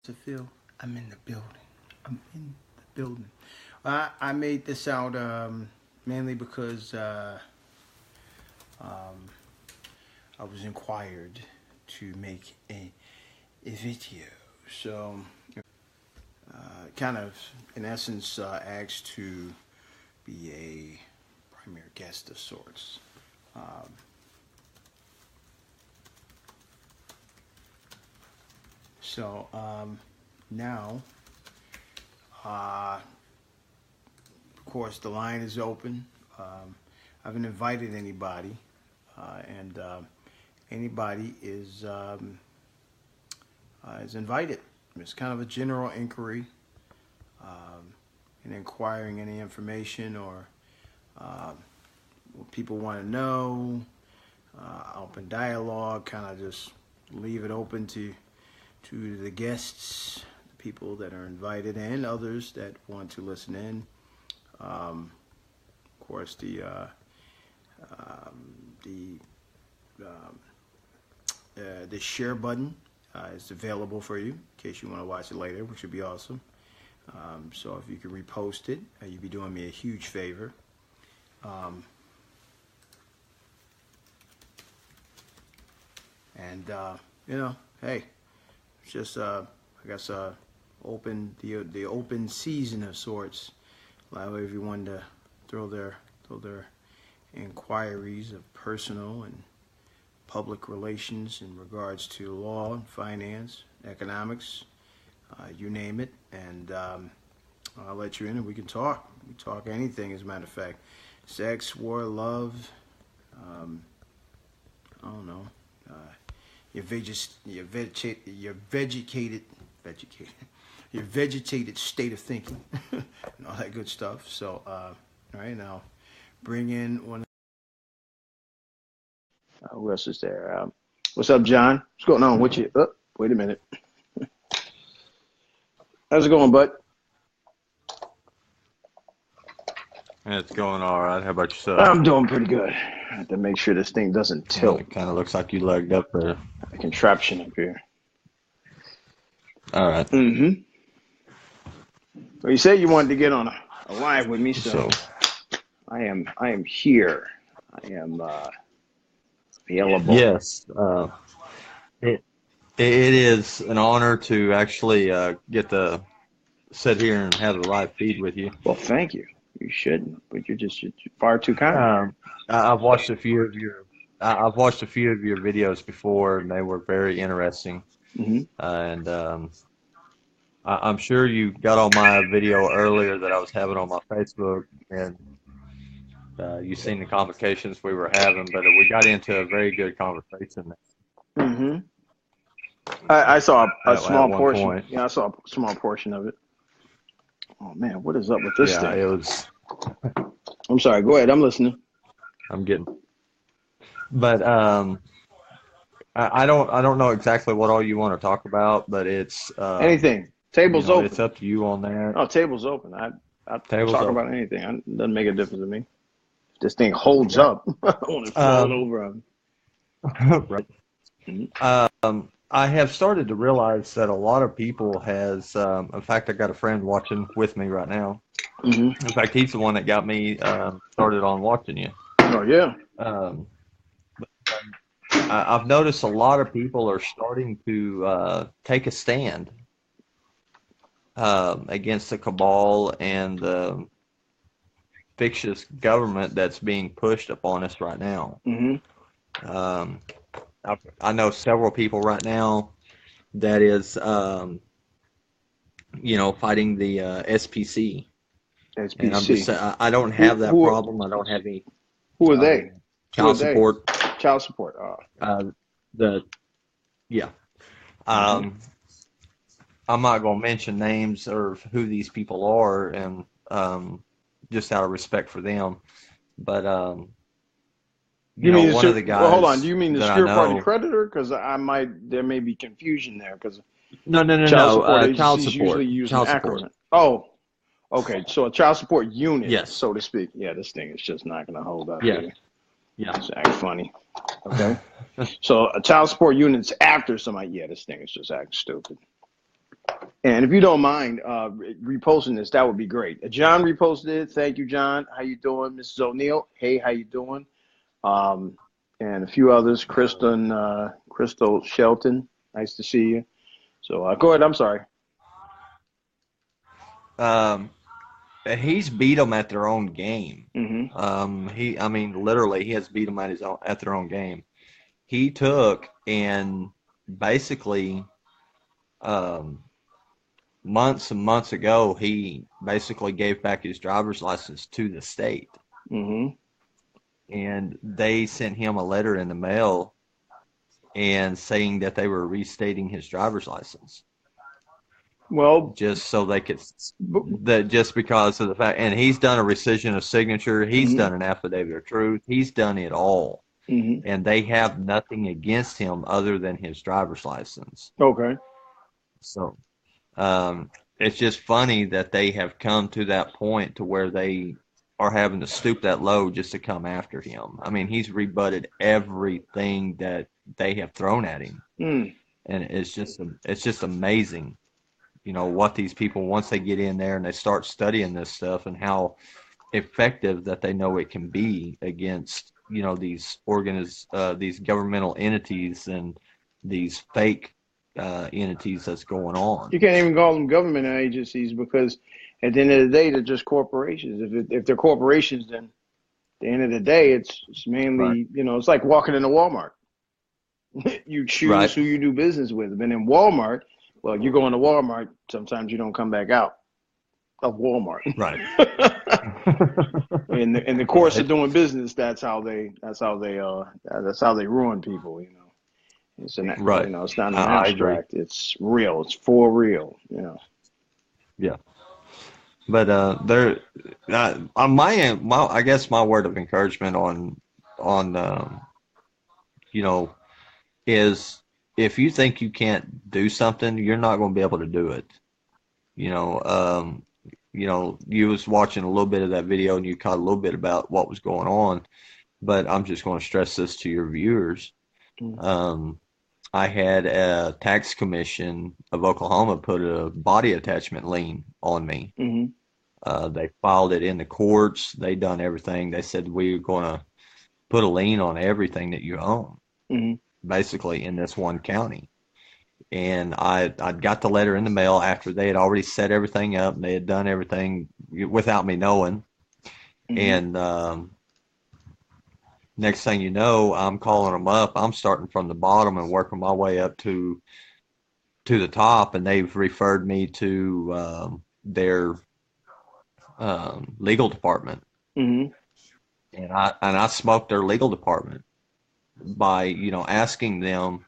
to feel I'm in the building. I'm in the building. I made this out mainly because I was inquired to make a video. So, kind of, in essence, asked to be a premier guest of sorts. Now, of course, the line is open. I haven't invited anybody, and anybody is invited. It's kind of a general inquiry, and inquiring any information or what people want to know, open dialogue, kind of just leave it open to the guests, the people that are invited, and others that want to listen in. Of course, the share button is available for you in case you want to watch it later, which would be awesome. So if you can repost it, you'd be doing me a huge favor. Hey, it's just I guess open the open season of sorts. Allow everyone to throw their inquiries of personal and public relations in regards to law, finance, economics, you name it, and I'll let you in and we can talk. We talk anything, as a matter of fact. Sex, war, love, I don't know, your vegetated state of thinking, and all that good stuff. So, all right, now bring in one. Who else is there? What's up, John? What's going on with you? Oh, wait a minute. How's it going, bud? It's going all right. How about yourself? I'm doing pretty good. I have to make sure this thing doesn't tilt. It kind of looks like you lugged up there. The contraption up here. All right. Mm-hmm. Well, you said you wanted to get on a live with me, so I am here. I am available. Yes. It is an honor to actually get to sit here and have a live feed with you. Well, thank you. You shouldn't, but you're far too kind. I've watched a few of your videos before, and they were very interesting. Mm-hmm. And I'm sure you got on my video earlier that I was having on my Facebook, and you've seen the complications we were having, but we got into a very good conversation. Mm-hmm. I saw a small portion. Point. Yeah, I saw a small portion of it. Oh man, what is up with this thing? Yeah, it was. I'm sorry. Go ahead. I'm listening. But I don't know exactly what all you want to talk about, but it's anything. Table's open. It's up to you on that. Oh, table's open. I talk about anything. It doesn't make a difference to me. If this thing holds up, I want to fall over. Right. Mm-hmm. I have started to realize that a lot of people has. In fact, I got a friend watching with me right now. Mm-hmm. In fact, he's the one that got me started on watching you. Oh yeah. I've noticed a lot of people are starting to take a stand against the cabal and the fictitious government that's being pushed upon us right now. Mm-hmm. I know several people right now that is, fighting the SPC. SPC. And I'm just, I don't have that problem. I don't have any. Who are they? Child support. Child support. I'm not going to mention names or who these people are, and just out of respect for them. But you mean one of the guys. Well, hold on. Do you mean the secure party creditor? Because there may be confusion there. Because no. Child support. Use an acronym. Oh, okay. So a child support unit, yes, so to speak. Yeah, this thing is just not going to hold up. Yeah. Yeah. It's acting funny. Okay. So a child support unit's after somebody. Yeah, this thing is just acting stupid. And if you don't mind reposting this, that would be great. John reposted it. Thank you, John. How you doing, Mrs. O'Neill? Hey, how you doing? Um, and a few others, Crystal Shelton. Nice to see you. So go ahead. I'm sorry. Um, he's beat them at their own game. Mm-hmm. I mean, literally, he has beat them at their own game. He took and basically, um, months and months ago, he basically gave back his driver's license to the state, Mm-hmm. and they sent him a letter in the mail and saying that they were restating his driver's license. Well, Just so they could, that just because of the fact, and he's done a rescission of signature, he's mm-hmm. done an affidavit of truth, he's done it all, Mm-hmm. and they have nothing against him other than his driver's license. Okay. So, it's just funny that they have come to that point to where they are having to stoop that low just to come after him. I mean, he's rebutted everything that they have thrown at him, Mm. and it's just amazing. What these people, once they get in there and they start studying this stuff, and how effective that they know it can be against these governmental entities and these fake entities that's going on. You can't even call them government agencies because at the end of the day, they're just corporations. If they're corporations, then at the end of the day, it's mainly, Right. it's like walking into Walmart. You choose Right. who you do business with. And in Walmart, well, you go into Walmart, sometimes you don't come back out of Walmart. Right. In the course Right. of doing business, that's how they ruin people. It's Right. it's not an I agree. abstract. It's real. It's for real. Yeah. But I guess my word of encouragement on is, if you think you can't do something, you're not going to be able to do it. You was watching a little bit of that video and you caught a little bit about what was going on, but I'm just going to stress this to your viewers. Um, I had a tax commission of Oklahoma put a body attachment lien on me. Mm-hmm. They filed it in the courts. They done everything. They said, we're going to put a lien on everything that you own, Mm-hmm. basically, in this one county. And I'd got the letter in the mail after they had already set everything up, and they had done everything without me knowing. Mm-hmm. And next thing you know, I'm calling them up. I'm starting from the bottom and working my way up to the top, and they've referred me to their legal department. Mm-hmm. And I smoked their legal department by asking them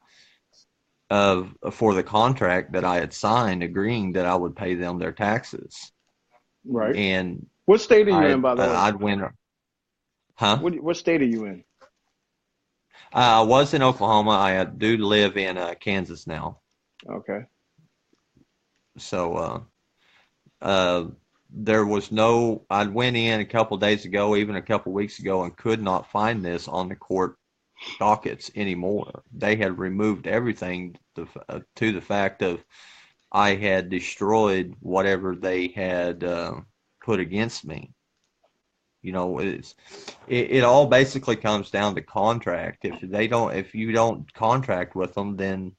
for the contract that I had signed, agreeing that I would pay them their taxes. Right. And What state are you in, by the way? I'd win. Huh? What state are you in? I was in Oklahoma. I do live in Kansas now. Okay. So there was I went in a couple days ago, even a couple weeks ago, and could not find this on the court dockets anymore. They had removed everything to the fact of I had destroyed whatever they had put against me. It all basically comes down to contract. If you don't contract with them, then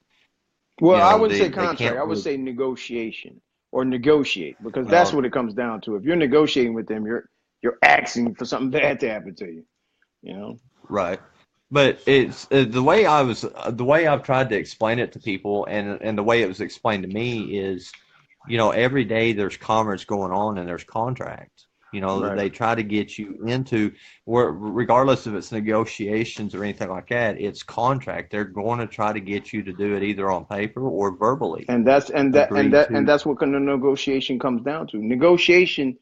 Well, I wouldn't say they contract. can't I would really. say negotiation or negotiate, because that's Well, what it comes down to. If you're negotiating with them, you're asking for something bad to happen to you. You know. right. But it's the way I've tried to explain it to people, and the way it was explained to me is, every day there's commerce going on and there's contract. Right. They try to get you into where, regardless if it's negotiations or anything like that, it's contract. They're going to try to get you to do it either on paper or verbally. And that's Agree to. that's what kind of negotiation comes down to. Negotiation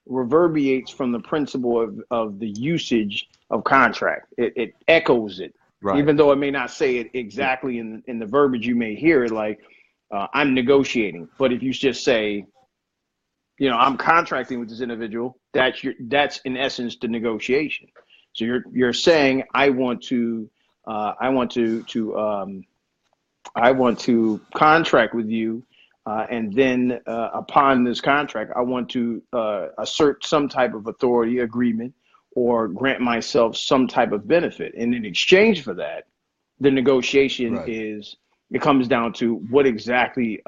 reverberates from the principle of the usage of contract. It echoes it, Right. even though it may not say it Yeah. exactly in the verbiage. You may hear it like, I'm negotiating. But if you just say, I'm contracting with this individual, that's in essence the negotiation. So you're saying I want to contract with you And then upon this contract, I want to assert some type of authority agreement or grant myself some type of benefit. And in exchange for that, the negotiation Right. is, it comes down to what exactly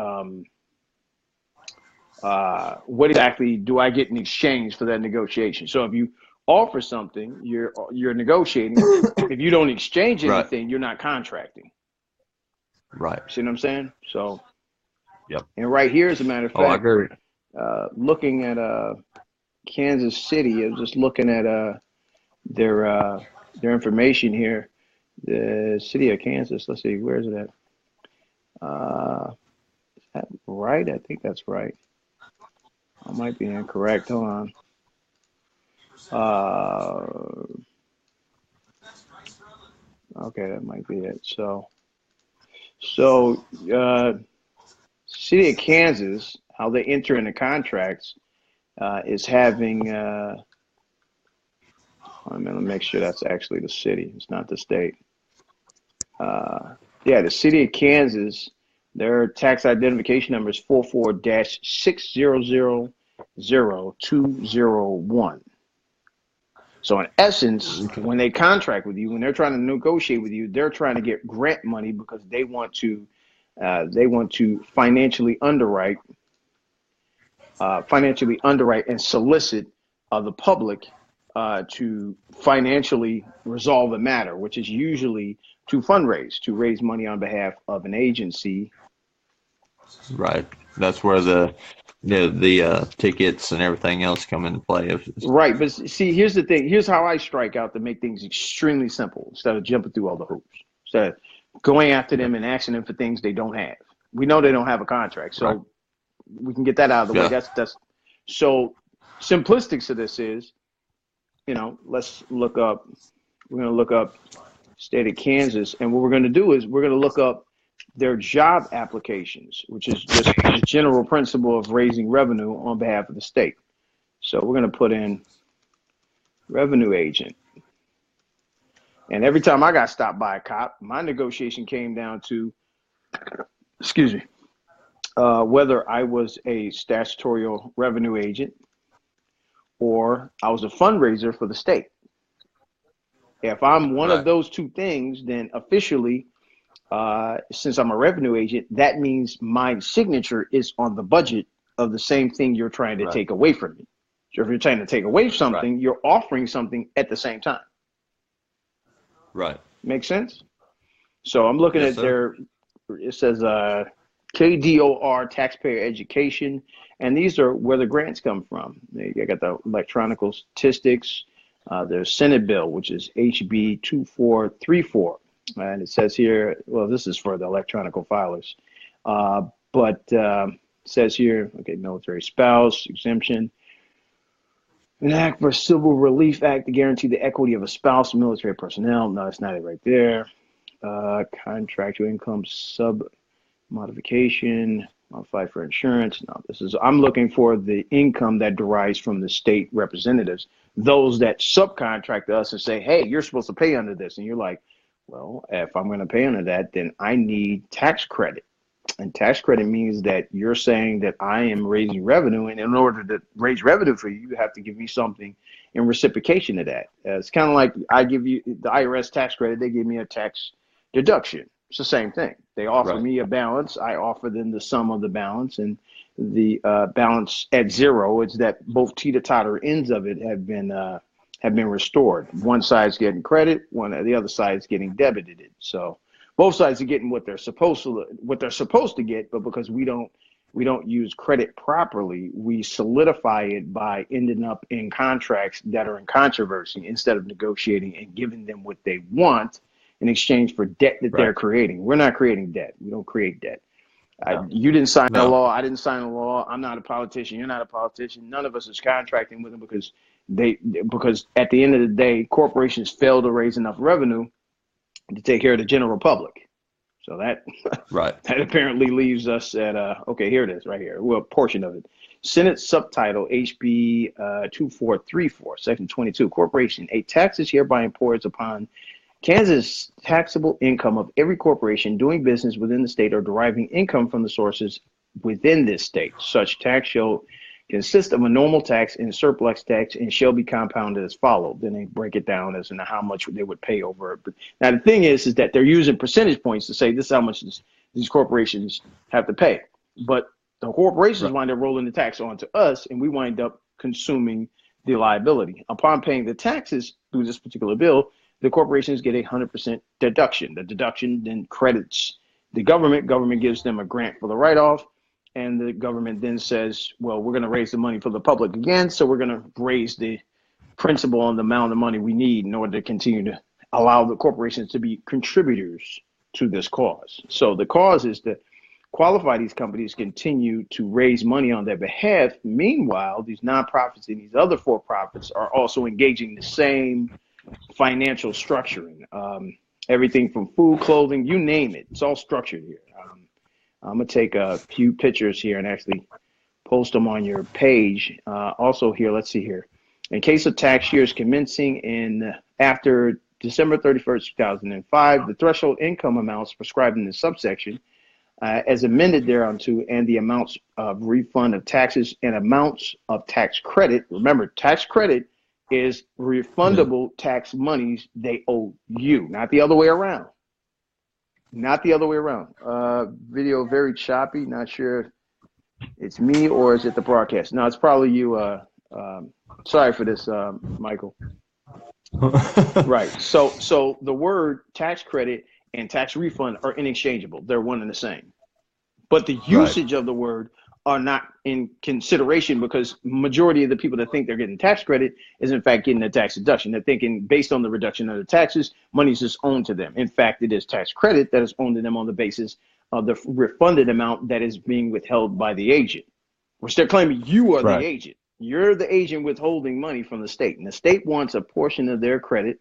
do I get in exchange for that negotiation? So if you offer something, you're negotiating. If you don't exchange Right. anything, you're not contracting. Right. See what I'm saying? So, Yep. and right here, as a matter of Oh, I fact, agree. looking at Kansas City, I was just looking at their information here. The city of Kansas. Let's see, where is it at? Is that right? I think that's right. I might be incorrect. Hold on. Okay, that might be it. So city of Kansas, how they enter into contracts is having. Let me make sure that's actually the city. It's not the state. Yeah, the city of Kansas. Their tax identification number is 44-6000201. So in essence, Okay. when they contract with you, when they're trying to negotiate with you, they're trying to get grant money because they want to financially underwrite and solicit the public to financially resolve the matter, which is usually to fundraise, to raise money on behalf of an agency. Right. That's where the tickets and everything else come into play. Right, but see, here's the thing. Here's how I strike out to make things extremely simple instead of jumping through all the hoops. Instead of going after them and asking them for things they don't have. We know they don't have a contract, so Right. we can get that out of the way. Yeah. That's so simplistic to this is, let's look up. We're going to look up state of Kansas, and what we're going to do is we're going to look up their job applications, which is just the general principle of raising revenue on behalf of the state. So we're going to put in revenue agent. And every time I got stopped by a cop, my negotiation came down to, excuse me, whether I was a statutory revenue agent or I was a fundraiser for the state. If I'm one of those two things, then officially, since I'm a revenue agent, that means my signature is on the budget of the same thing you're trying to take away from me. So if you're trying to take away something, you're offering something at the same time. Right. Make sense? So I'm looking at it says KDOR, taxpayer education, and these are where the grants come from. You got the electronic statistics. There's Senate bill, which is HB 2434. And it says here, well, this is for the electronic filers. But it says here, okay, military spouse, exemption. An act for Civil Relief Act to guarantee the equity of a spouse and military personnel. No, that's not it right there. Contractual income sub modification, modify for insurance. No, I'm looking for the income that derives from the state representatives, those that subcontract to us and say, hey, you're supposed to pay under this. And you're like, well, if I'm going to pay under that, then I need tax credit. And tax credit means that you're saying that I am raising revenue, and in order to raise revenue for you, you have to give me something in reciprocation to that. It's kind of like I give you the IRS tax credit, they give me a tax deduction. It's the same thing. They offer me a balance, I offer them the sum of the balance, and the balance at zero is that both teeter-totter ends of it have been restored. One side's getting credit, the other side's getting debited. So both sides are getting what they're supposed to get, but because we don't use credit properly, we solidify it by ending up in contracts that are in controversy instead of negotiating and giving them what they want in exchange for debt that they're creating. We're not creating debt. We don't create debt. You didn't sign a law. I didn't sign a law. I'm not a politician. You're not a politician. None of us is contracting with them because at the end of the day, corporations fail to raise enough revenue to take care of the general public. So that that apparently leaves us at okay, here it is right here. Well, a portion of it. Senate subtitle HB 2434, Section 22, Corporation. A tax is hereby imposed upon Kansas taxable income of every corporation doing business within the state or deriving income from the sources within this state. Such tax shall consist of a normal tax and surplus tax and shall be compounded as followed. Then they break it down as in how much they would pay over it. But now the thing is that they're using percentage points to say this is how much these corporations have to pay. But the corporations wind up rolling the tax onto us, and we wind up consuming the liability. Upon paying the taxes through this particular bill, the corporations get 100% deduction. The deduction then credits the government. Government gives them a grant for the write-off, and the government then says, well, we're going to raise the money for the public again, so we're going to raise the principal on the amount of money we need in order to continue to allow the corporations to be contributors to this cause. So the cause is to qualify these companies continue to raise money on their behalf. Meanwhile, these nonprofits and these other for-profits are also engaging the same financial structuring. Everything from food, clothing, you name it. It's all structured here. I'm going to take a few pictures here and actually post them on your page. Also here, let's see here. In case of tax years commencing after December 31st, 2005, the threshold income amounts prescribed in the subsection as amended thereunto, and the amounts of refund of taxes and amounts of tax credit. Remember, tax credit is refundable tax monies they owe you, not the other way around. Not the other way around. Video very choppy. Not sure it's me or is it the broadcast? No, it's probably you. Sorry for this, Michael. Right. So the word tax credit and tax refund are interchangeable. They're one and the same. But the usage of the word are not in consideration, because majority of the people that think they're getting tax credit is in fact getting a tax deduction. They're thinking based on the reduction of the taxes, money is just owed to them. In fact, it is tax credit that is owed to them on the basis of the refunded amount that is being withheld by the agent, which they're claiming you are the agent. You're the agent withholding money from the state, and the state wants a portion of their credit.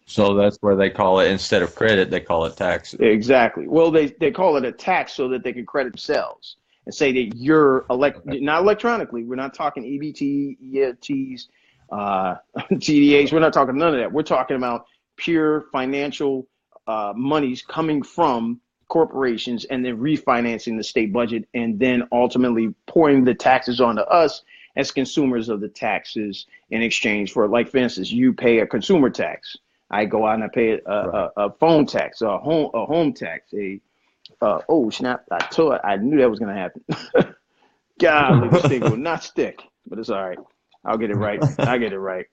So that's where they call it, instead of credit, they call it tax. Exactly. Well, they call it a tax so that they can credit themselves and say that you're not electronically. We're not talking EBT, EFTs, TDAs. We're not talking none of that. We're talking about pure financial monies coming from corporations and then refinancing the state budget and then ultimately pouring the taxes onto us as consumers of the taxes in exchange for, like, for instance, you pay a consumer tax. I go out and I pay a phone tax, a home tax, oh snap! I knew that was gonna happen. God, the stick will not stick, but it's all right. I'll get it right. I get it right.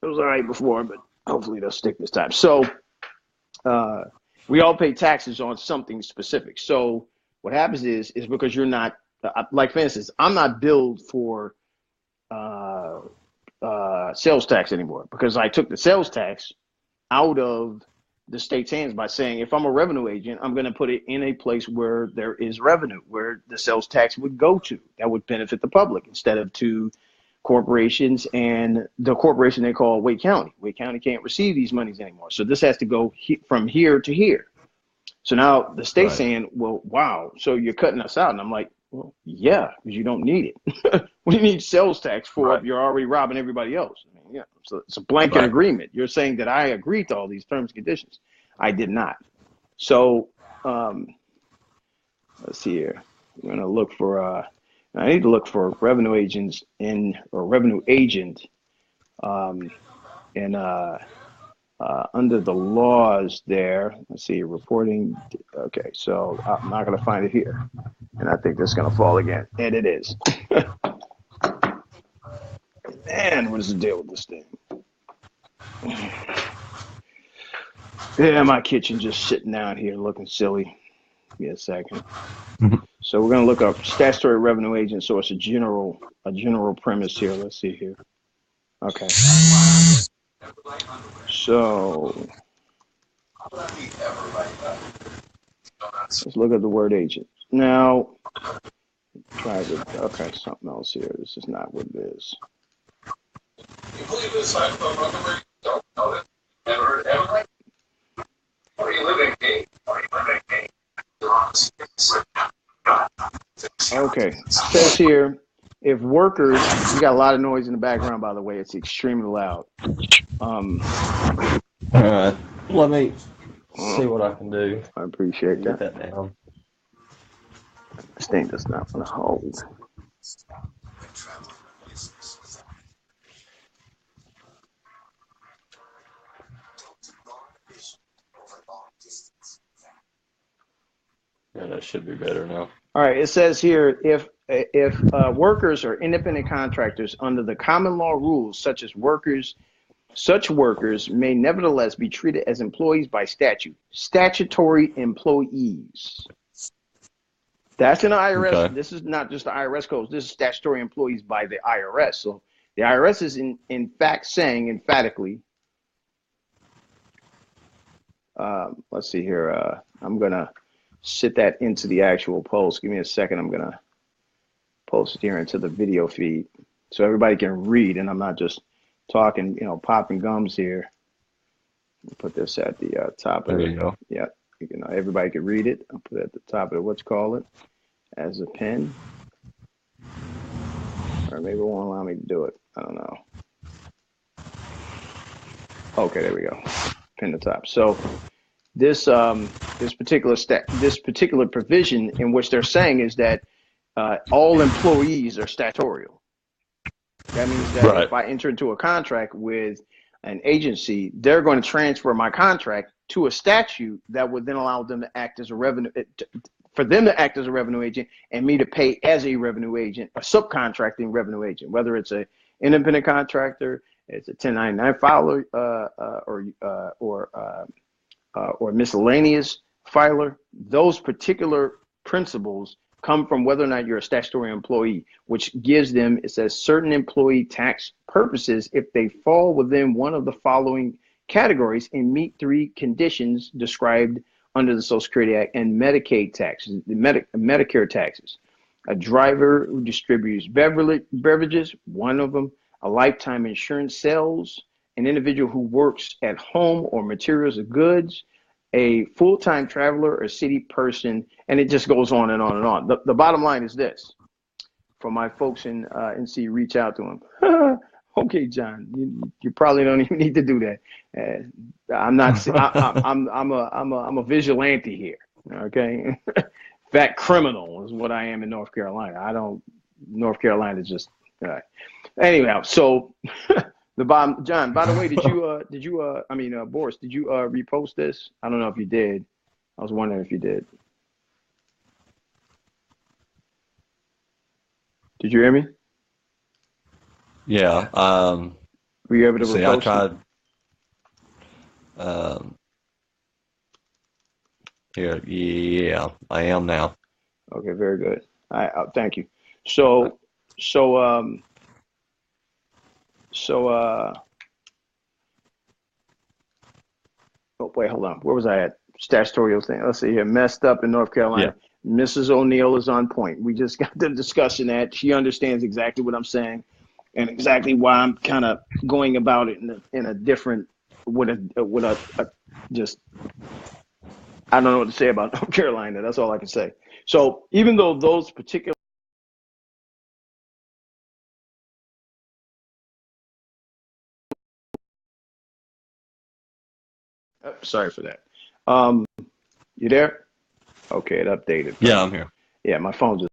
It was all right before, but hopefully they'll stick this time. So we all pay taxes on something specific. So what happens is because you're not, like for instance, I'm not billed for sales tax anymore because I took the sales tax out of the state's hands by saying, if I'm a revenue agent, I'm going to put it in a place where there is revenue, where the sales tax would go to. That would benefit the public instead of to corporations and the corporation they call Wake County. Wake County can't receive these monies anymore. So this has to go from here to here. So now the state's saying, well, wow, so you're cutting us out. And I'm like, well, yeah, because you don't need it. What do you need sales tax for if you're already robbing everybody else? I mean, yeah, so it's a blanket agreement. You're saying that I agreed to all these terms and conditions. I did not. So let's see here. We're going to look for, I need to look for revenue agents or revenue agent under the laws there. Let's see, reporting. Okay, so I'm not going to find it here. And I think that's going to fall again. And it is. Man, what is the deal with this thing? Yeah, my kitchen just sitting down here looking silly. Give me a second. So we're going to look up statutory revenue agent. So it's a general premise here. Let's see here. Okay. So let's look at the word agent. Now, okay, something else here. This is not what it is. Okay, it says here, if workers, you got a lot of noise in the background, by the way, it's extremely loud. All right. Let me see what I can do. I appreciate Get that. that down. This thing does not want to hold. Yeah, that should be better now. All right. It says here, if workers are independent contractors under the common law rules, such workers may nevertheless be treated as employees by statute. Statutory employees. That's in the IRS. Okay. This is not just the IRS codes. This is statutory employees by the IRS. So the IRS is in fact saying emphatically. Let's see here. I'm gonna sit that into the actual post. Give me a second. I'm gonna post it here into the video feed so everybody can read, and I'm not just talking, popping gums here. Put this at the top of There it. you go. Yeah, everybody can read it. I'll put it at the top of it. As a pin, or maybe it won't allow me to do it. I don't know. Okay, there we go. Pin the top. So this particular provision in which they're saying is that all employees are statutorial. That means that Right. if I enter into a contract with an agency, they're going to transfer my contract to a statute that would then allow them to act as a revenue agent and me to pay as a revenue agent, a subcontracting revenue agent, whether it's a independent contractor, it's a 1099 filer, or miscellaneous filer. Those particular principles come from whether or not you're a statutory employee, which gives them, it says, certain employee tax purposes if they fall within one of the following categories and meet three conditions described under the Social Security Act and Medicaid taxes, the Medicare taxes. A driver who distributes beverages, one of them, a lifetime insurance sales, an individual who works at home or materials or goods, a full-time traveler or city person, and it just goes on and on and on. The bottom line is this. For my folks in NC, reach out to them. Okay, John, you probably don't even need to do that. I'm not. I'm a vigilante here. Okay, that criminal is what I am in North Carolina. North Carolina is just. Anyhow, so the bottom, John. By the way, Boris, did you repost this? I don't know if you did. I was wondering if you did. Did you hear me? Yeah. Were you able to See, repost I tried. Here, yeah, I am now. Okay, very good. Thank you. So, oh, wait, hold on. Where was I at? Statutorial thing. Let's see here. Messed up in North Carolina. Yeah. Mrs. O'Neill is on point. We just got the discussion that she understands exactly what I'm saying and exactly why I'm kind of going about it in a different, with a just, I don't know what to say about North Carolina. That's all I can say. So even though those particular sorry for that. You there? Okay, it updated. Yeah, I'm here. Yeah, my phone just